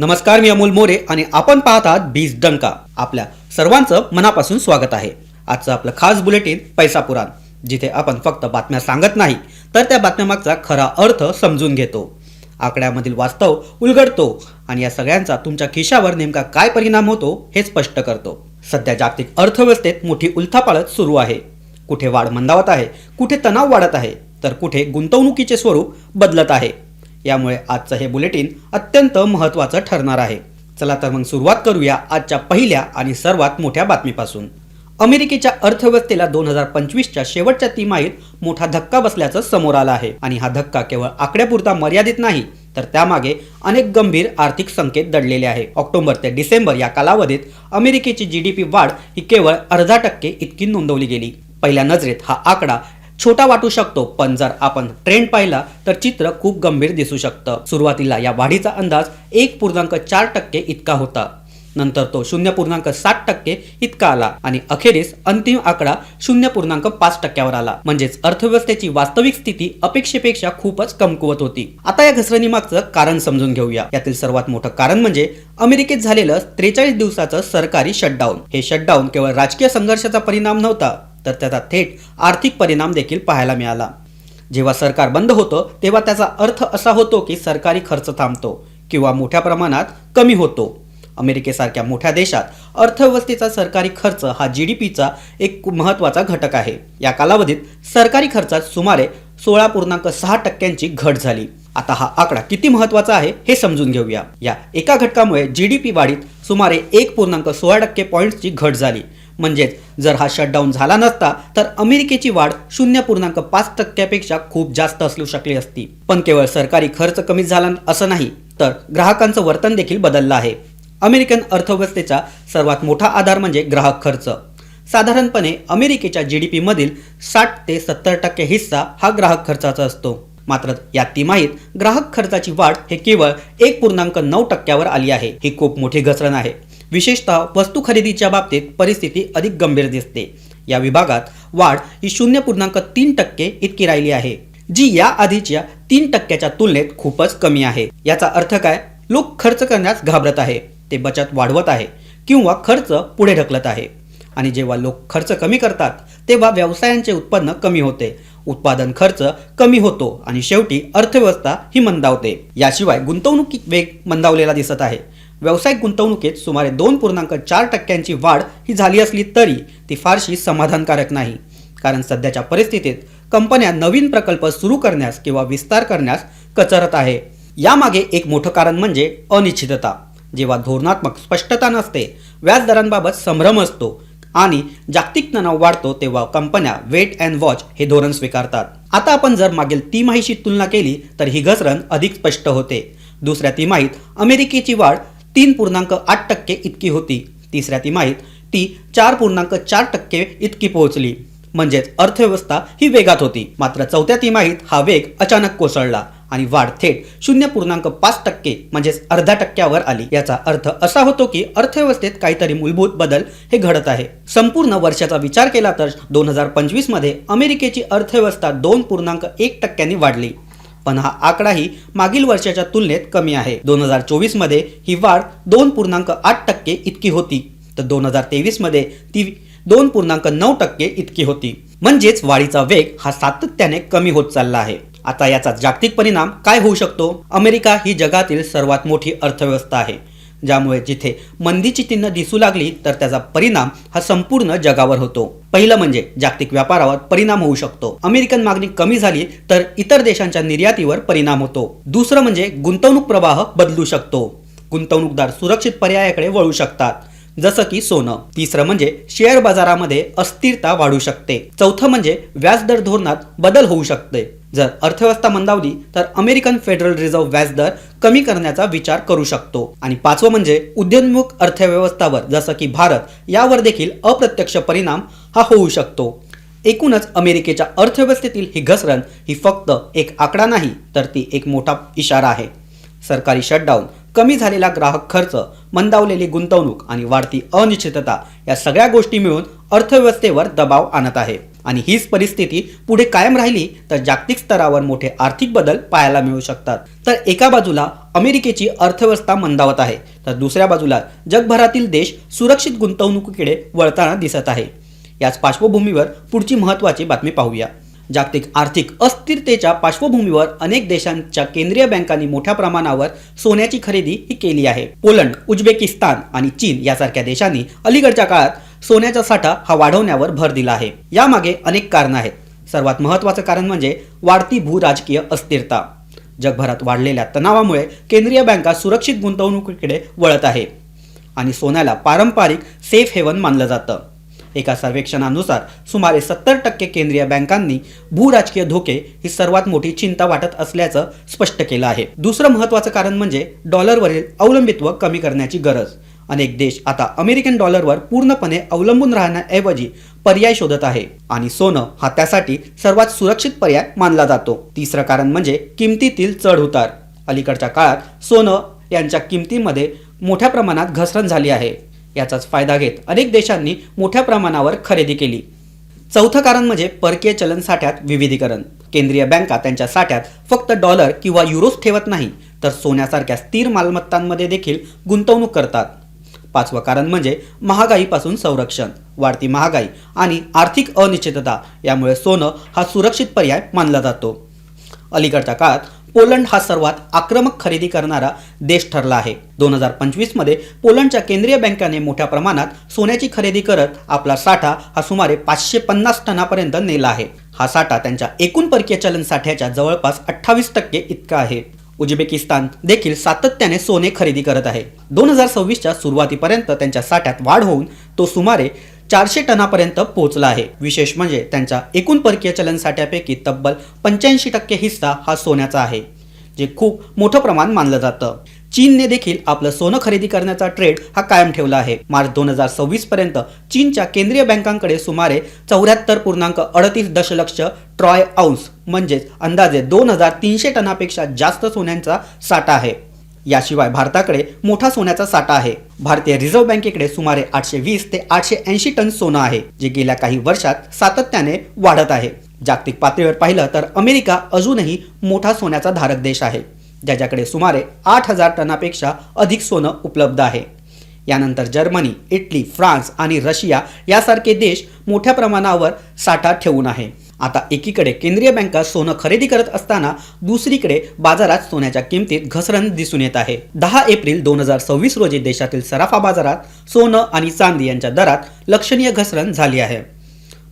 नमस्कार, मी अमोल मोरे आणि आपण पाहत आहात बीज डंका. आपल्या सर्वांचं मनापासून स्वागत आहे. आजचं आपलं खास बुलेटिन पैसा पुराण, जिथे आपण फक्त बातम्या सांगत नाही तर त्या बातम्यामागचा खरा अर्थ समजून घेतो, आकड्यामधील वास्तव उलगडतो आणि या सगळ्यांचा तुमच्या खिशावर नेमका काय परिणाम होतो हे स्पष्ट करतो. सध्या जागतिक अर्थव्यवस्थेत मोठी उलथापालथ सुरू आहे. कुठे वाढ मंदावत आहे, कुठे तणाव वाढत आहे, तर कुठे गुंतवणुकीचे स्वरूप बदलत आहे. यामुळे आजचं हे बुलेटिन अत्यंत महत्त्वाचं ठरणार आहे. चला तर मग सुरुवात करूया आजच्या पहिल्या आणि सर्वात मोठ्या बातमीपासून. अमेरिकेच्या अर्थव्यवस्थेला 2025च्या शेवटच्या तिमाहीत मोठा धक्का बसल्याचं समोर आलं आहे. आणि हा धक्का केवळ आकड्यापुरता मर्यादित नाही, तर त्यामागे अनेक गंभीर आर्थिक संकेत दडलेले आहे. ऑक्टोबर ते डिसेंबर या कालावधीत अमेरिकेची GDP वाढ ही केवळ 0.5% इतकी नोंदवली गेली. पहिल्या नजरेत हा आकडा छोटा वाटू शकतो, पण जर आपण ट्रेंड पाहिला तर चित्र खूप गंभीर दिसू शकतं. सुरुवातीला या वाढीचा अंदाज 1.4% इतका होता. नंतर तो 0.7% इतका आला आणि अखेरीस अंतिम आकडा 0.5%वर आला. म्हणजेच अर्थव्यवस्थेची वास्तविक स्थिती अपेक्षेपेक्षा खूपच कमकुवत होती. आता या घसरणीमागचं कारण समजून घेऊया. यातील सर्वात मोठं कारण म्हणजे अमेरिकेत झालेलं 43 दिवसाचं सरकारी शटडाऊन. हे शटडाऊन केवळ राजकीय संघर्षाचा परिणाम नव्हता, तर त्याचा थेट आर्थिक परिणाम देखील पाहायला मिळाला. जेव्हा सरकार बंद होतं तेव्हा त्याचा अर्थ असा होतो की सरकारी खर्च थांबतो किंवा मोठ्या प्रमाणात कमी होतो. अमेरिकेसारख्या मोठ्या देशात अर्थव्यवस्थेचा सरकारी खर्च हा GDPचा एक महत्त्वाचा घटक आहे. या कालावधीत सरकारी खर्चात सुमारे 16.6%ची घट झाली. आता हा आकडा किती महत्त्वाचा आहे हे समजून घेऊया. या एका घटकामुळे GDP वाढीत सुमारे 1.16% पॉईंट्सची घट झाली. म्हणजेच जर हा शटडाऊन झाला नसता तर अमेरिकेची वाढ 0.5%पेक्षा खूप जास्त असू शकली असती. पण केवळ सरकारी खर्च कमी झाला असं नाही, तर ग्राहकांचं वर्तन देखील बदललं आहे. अमेरिकन अर्थव्यवस्थेचा सर्वात मोठा आधार म्हणजे ग्राहक खर्च. साधारणपणे अमेरिकेच्या GDP मधील 60 ते 70% हिस्सा हा ग्राहक खर्चाचा असतो. मात्र या तिमाहीत ग्राहक खर्चाची वाढ हे केवळ 1.9%वर आली आहे. ही खूप मोठी घसरण आहे. विशेषतः वस्तू खरेदीच्या बाबतीत परिस्थिती अधिक गंभीर दिसते. या विभागात वाढ ही 0.3% इतकी राहिली आहे, जी या आधीच्या 3%च्या तुलनेत खूपच कमी आहे. याचा अर्थ काय? लोक खर्च करण्यास घाबरत आहे, ते बचत वाढवत आहे किंवा खर्च पुढे ढकलत आहे. आणि जेव्हा लोक खर्च कमी करतात तेव्हा व्यवसायांचे उत्पन्न कमी होते, उत्पादन खर्च कमी होतो आणि शेवटी अर्थव्यवस्था ही मंदावते. याशिवाय गुंतवणुकीत वेग मंदावलेला दिसत आहे. व्यावसायिक गुंतवणुकीत सुमारे 2.4%ची वाढ ही झाली असली तरी ती फारशी समाधानकारक नाही, कारण सध्याच्या परिस्थितीत कंपन्या नवीन प्रकल्प सुरू करण्यास किंवा विस्तार करण्यास कचरत आहे. यामागे एक मोठं कारण म्हणजे अनिश्चितता. जेव्हा धोरणात्मक स्पष्टता नसते, व्याजदरांबाबत संभ्रम असतो आणि जागतिक तणाव वाढतो, तेव्हा कंपन्या वेट अँड वॉच हे धोरण स्वीकारतात. आता आपण जर मागील तिमाहीशी तुलना केली तर ही घसरण अधिक स्पष्ट होते. दुसऱ्या तिमाहीत अमेरिकेची वाढ 3.8% इतकी होती. तिसऱ्या तिमाहीत ती 4.4% इतकी पोहोचली. म्हणजेच अर्थव्यवस्था ही वेगात होती. मात्र चौथ्या तिमाहीत हा वेग अचानक कोसळला आणि वाढ थेट 0.5% म्हणजेच 0.5%वर आली. याचा अर्थ असा होतो की अर्थव्यवस्थेत काहीतरी मूलभूत बदल हे घडत आहे. संपूर्ण वर्षाचा विचार केला तर 2025 मध्ये अमेरिकेची अर्थव्यवस्था 2.1%नी वाढली, पण हा आकडाही मागील वर्षाच्या तुलनेत कमी आहे. 2024 मध्ये ही वाढ 2.8% इतकी होती, तर 2023 मध्ये ती 2.9% इतकी होती. म्हणजेच वाढीचा वेग हा सातत्याने कमी होत चालला आहे. आता याचा जागतिक परिणाम काय होऊ शकतो? अमेरिका ही जगातील सर्वात मोठी अर्थव्यवस्था आहे, ज्यामुळे जिथे मंदीची चिन्ह दिसू लागली तर त्याचा परिणाम हा संपूर्ण जगावर होतो. पहिलं म्हणजे जागतिक व्यापारावर परिणाम होऊ शकतो. अमेरिकन मागणी कमी झाली तर इतर देशांच्या निर्यातीवर परिणाम होतो. दुसरं म्हणजे गुंतवणूक प्रवाह बदलू शकतो. गुंतवणूकदार सुरक्षित पर्यायाकडे वळू शकतात, जसं की सोनं. तिसरं म्हणजे शेअर बाजारामध्ये अस्थिरता वाढू शकते. चौथं म्हणजे व्याजदर धोरणात बदल होऊ शकते. जर अर्थव्यवस्था मंदावली तर अमेरिकन फेडरल रिझर्व्ह व्याजदर कमी करण्याचा विचार करू शकतो. आणि पाचवं म्हणजे उद्योन्मुख अर्थव्यवस्थावर जसं की भारत यावर देखील अप्रत्यक्ष परिणाम हा होऊ शकतो. एकूणच अमेरिकेच्या अर्थव्यवस्थेतील ही घसरण ही फक्त एक आकडा नाही, तर ती एक मोठा इशारा आहे. सरकारी शटडाऊन, कमी झालेला ग्राहक खर्च, मंदावलेली गुंतवणूक आणि वाढती अनिश्चितता या सगळ्या गोष्टी मिळून अर्थव्यवस्थेवर दबाव आणत आहे. आणि हीच परिस्थिती पुढे कायम राहिली तर जागतिक स्तरावर मोठे आर्थिक बदल पाहायला मिळू शकतात. तर एका बाजूला अमेरिकेची अर्थव्यवस्था मंदावत आहे, तर दुसऱ्या बाजूला जगभरातील देश सुरक्षित गुंतवणुकीकडे वळताना दिसत आहे. याच पार्श्वभूमीवर पुढची महत्त्वाची बातमी पाहूया. जागतिक आर्थिक अस्थिरतेच्या पार्श्वभूमीवर अनेक देशांच्या केंद्रीय बँकांनी मोठ्या प्रमाणावर सोन्याची खरेदी ही केली आहे. पोलंड, उझबेकिस्तान आणि चीन यासारख्या देशांनी अलीकडच्या काळात सोन्याचा साठा हा वाढवण्यावर भर दिला आहे. यामागे अनेक कारणं आहेत. सर्वात महत्त्वाचं कारण म्हणजे वाढती भूराजकीय अस्थिरता. जगभरात वाढलेल्या तणावामुळे केंद्रीय बँका सुरक्षित गुंतवणुकीकडे वळत आहे आणि सोन्याला पारंपरिक सेफ हेवन मानलं जातं. एका सर्वेक्षणानुसार सुमारे 70% केंद्रीय बँकांनी भूराजकीय धोके ही सर्वात मोठी चिंता वाटत असल्याचं स्पष्ट केलं आहे. दुसरं महत्त्वाचं कारण म्हणजे डॉलरवरील अवलंबित्व कमी करण्याची गरज. अनेक देश आता अमेरिकन डॉलरवर पूर्णपणे अवलंबून राहण्याऐवजी पर्याय शोधत आहे आणि सोनं हा त्यासाठी सर्वात सुरक्षित पर्याय मानला जातो. तिसरं कारण म्हणजे किमतीतील चढ उतार. अलीकडच्या काळात सोनं यांच्या किमतीमध्ये मोठ्या प्रमाणात घसरण झाली आहे. याचाच फायदा घेत अनेक देशांनी मोठ्या प्रमाणावर खरेदी केली. चौथं कारण म्हणजे परकीय चलन साठ्यात विविधीकरण. केंद्रीय बँका त्यांच्या साठ्यात फक्त डॉलर किंवा युरोज ठेवत नाही, तर सोन्यासारख्या स्थिर मालमत्तांमध्ये देखील गुंतवणूक करतात. पाचवं कारण म्हणजे महागाईपासून संरक्षण. वाढती महागाई आणि आर्थिक अनिश्चितता यामुळे सोनं हा सुरक्षित पर्याय मानला जातो. अलीकडच्या काळात पोलंड हा सर्वात आक्रमक खरेदी करणारा देश ठरला आहे. 2025 मध्ये पोलंडच्या केंद्रीय बँकेने मोठ्या प्रमाणात सोन्याची खरेदी करत आपला साठा हा सुमारे 550 टनापर्यंत नेला आहे. हा साठा त्यांच्या एकूण परकीय चलन साठ्याच्या जवळपास 28% इतका आहे. उझबेकिस्तान देखील सातत्याने सोने खरेदी करत आहे. 2026च्या सुरुवातीपर्यंत त्यांच्या साठ्यात वाढ होऊन तो सुमारे 400 टनापर्यंत पोहोचला आहे. विशेष म्हणजे त्यांच्या एकूण परकीय चलन साठ्यापैकी तब्बल 85% हिस्सा हा सोन्याचा आहे, जे खूप मोठं प्रमाण मानलं जातं. चीनने देखील आपलं सोनं खरेदी करण्याचा ट्रेंड हा कायम ठेवला आहे. मार्च 2026 पर्यंत चीनच्या केंद्रीय बँकांकडे सुमारे 74.38 दशलक्ष ट्रॉय औंस म्हणजेच अंदाजे 2300 टनापेक्षा जास्त सोन्यांचा साठा आहे. याशिवाय भारताकडे मोठा सोन्याचा साठा आहे. भारतीय रिझर्व्ह बँकेकडे सुमारे 820 ते 880 टन सोनं आहे, जे गेल्या काही वर्षात सातत्याने वाढत आहे. जागतिक पातळीवर पाहिलं तर अमेरिका अजूनही मोठा सोन्याचा धारक देश आहे, ज्याच्याकडे सुमारे 8000 टनापेक्षा अधिक सोनं उपलब्ध आहे. यानंतर जर्मनी, इटली, फ्रान्स आणि रशिया यासारखे देश मोठ्या प्रमाणावर साठा ठेवून आहे. आता एकीकडे केंद्रीय बँका सोनं खरेदी करत असताना दुसरीकडे बाजारात सोन्याच्या किमतीत घसरण दिसून येत आहे. 10 एप्रिल 2026 रोजी देशातील सराफा बाजारात सोनं आणि चांदी यांच्या दरात लक्षणीय घसरण झाली आहे.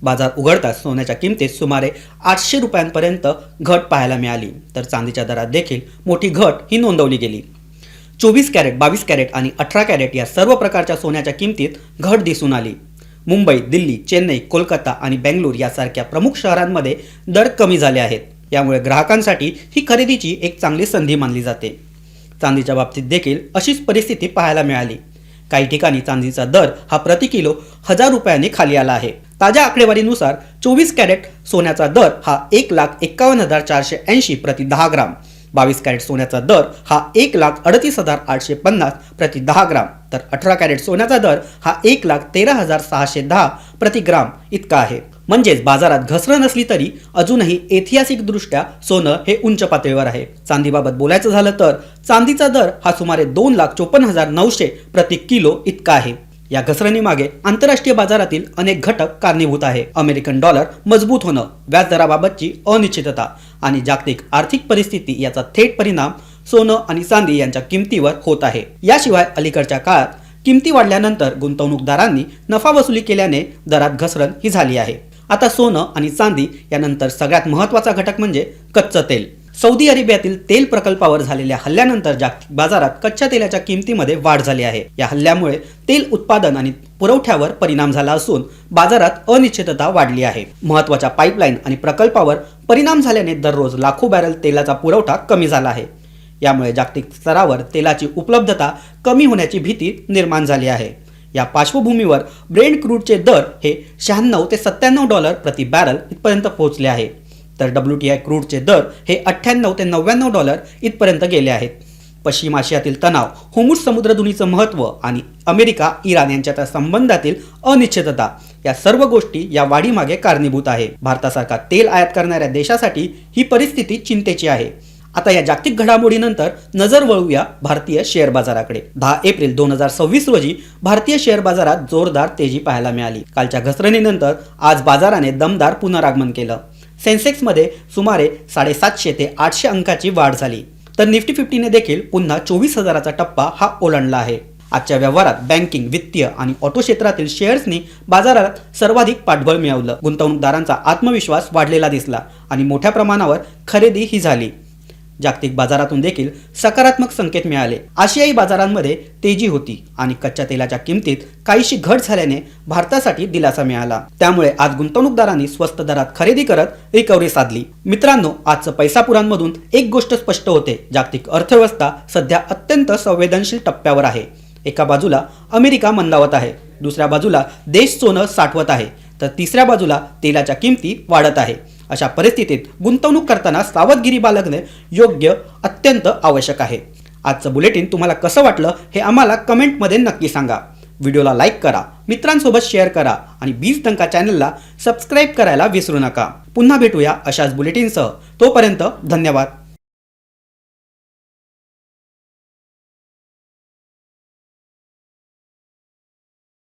बाजार उघडताच सोन्याच्या किमतीत सुमारे 800 रुपयांपर्यंत घट पाहायला मिळाली, तर चांदीच्या दरात देखील मोठी घट ही नोंदवली गेली. 24 कॅरेट, 22 कॅरेट आणि 18 कॅरेट या सर्व प्रकारच्या सोन्याच्या किमतीत घट दिसून आली. मुंबई, दिल्ली, चेन्नई, कोलकाता आणि बेंगळूर यासारख्या प्रमुख शहरांमध्ये दर कमी झाले आहेत. यामुळे ग्राहकांसाठी ही खरेदीची एक चांगली संधी मानली जाते. चांदीच्या बाबतीत देखील अशीच परिस्थिती पाहायला मिळाली. काही ठिकाणी चांदीचा दर हा प्रति किलो 1000 रुपयांनी खाली आला आहे. ताज्या आकडेवारीनुसार 24 कॅरेट सोन्याचा दर हा 1,51,480 प्रति 10 ग्राम, 22 कॅरेट सोन्याचा दर हा 1,38,850 प्रति 10 ग्राम, तर 18 कॅरेट सोन्याचा दर हा 1,13,610 प्रति ग्राम इतका आहे. म्हणजेच बाजारात घसरण असली तरी अजूनही ऐतिहासिकदृष्ट्या सोनं हे उंच पातळीवर आहे. चांदीबाबत बोलायचं झालं तर चांदीचा दर हा सुमारे 2,54,900 प्रति किलो इतका आहे. या घसरणीमागे आंतरराष्ट्रीय बाजारातील अनेक घटक कारणीभूत आहे. अमेरिकन डॉलर मजबूत होणं, व्याजदराबाबतची अनिश्चितता आणि जागतिक आर्थिक परिस्थिती याचा थेट परिणाम सोनं आणि चांदी यांच्या किमतीवर होत आहे. याशिवाय अलीकडच्या काळात किमती वाढल्यानंतर गुंतवणूकदारांनी नफा वसुली केल्याने दरात घसरण ही झाली आहे. आता सोनं आणि चांदी यानंतर सगळ्यात महत्त्वाचा घटक म्हणजे कच्चं तेल. सौदी अरेबियातील तेल प्रकल्पावर झालेल्या हल्ल्यानंतर जागतिक बाजारात कच्च्या तेलाच्या किमतीमध्ये वाढ झाली आहे. या हल्ल्यामुळे तेल उत्पादन आणि पुरवठ्यावर परिणाम झाला असून बाजारात अनिश्चितता वाढली आहे. महत्त्वाच्या पाईपलाईन आणि प्रकल्पावर परिणाम झाल्याने दररोज लाखो बॅरल तेलाचा पुरवठा कमी झाला आहे. यामुळे जागतिक स्तरावर तेलाची उपलब्धता कमी होण्याची भीती निर्माण झाली आहे. या पार्श्वभूमीवर ब्रेंट क्रूडचे दर हे 96 ते $97 प्रति बॅरल इथपर्यंत पोहोचले आहे, तर WTI क्रूडचे दर हे 98 ते $99 इथपर्यंत गेले आहेत. पश्चिम आशियातील तणाव, होर्मुझ समुद्रधुनीचं महत्त्व आणि अमेरिका इराण यांच्यातील संबंधातील अनिश्चितता या सर्व गोष्टी या वाढीमागे कारणीभूत आहे. भारतासारखा तेल आयात करणाऱ्या देशासाठी ही परिस्थिती चिंतेची आहे. आता या जागतिक घडामोडीनंतर नजर वळूया भारतीय शेअर बाजाराकडे. 10 एप्रिल 2026 रोजी भारतीय शेअर बाजारात जोरदार तेजी पाहायला मिळाली. कालच्या घसरणीनंतर आज बाजाराने दमदार पुनरागमन केलं. सेन्सेक्समध्ये सुमारे 750 ते 800 अंकाची वाढ झाली, तर निफ्टी 50ने देखील पुन्हा 24,000चा टप्पा हा ओलांडला आहे. आजच्या व्यवहारात बँकिंग, वित्तीय आणि ऑटो क्षेत्रातील शेअर्सनी बाजारात सर्वाधिक पाठबळ मिळवलं. गुंतवणूकदारांचा आत्मविश्वास वाढलेला दिसला आणि मोठ्या प्रमाणावर खरेदी ही झाली. जागतिक बाजारातून देखील सकारात्मक संकेत मिळाले. आशियाई बाजारांमध्ये तेजी होती आणि कच्च्या तेलाच्या किमतीत काहीशी घट झाल्याने भारतासाठी दिलासा मिळाला. त्यामुळे आज गुंतवणूकदारांनी स्वस्त दरात खरेदी करत रिकव्हरी साधली. मित्रांनो, आजचं पैसा पुराणमधून एक गोष्ट स्पष्ट होते. जागतिक अर्थव्यवस्था सध्या अत्यंत संवेदनशील टप्प्यावर आहे. एका बाजूला अमेरिका मंदावत आहे, दुसऱ्या बाजूला देश सोनं साठवत आहे, तर तिसऱ्या बाजूला तेलाच्या किमती वाढत आहे. अशा परिस्थितीत गुंतवणूक करताना सावधगिरी बाळगणे योग्य अत्यंत आवश्यक आहे. आजचं बुलेटिन तुम्हाला कसं वाटलं हे आम्हाला कमेंटमध्ये नक्की सांगा. व्हिडिओला लाईक करा, मित्रांसोबत शेअर करा आणि 20 टंका चॅनलला सबस्क्राईब करायला विसरू नका. पुन्हा भेटूया अशाच बुलेटिनसह. तोपर्यंत धन्यवाद.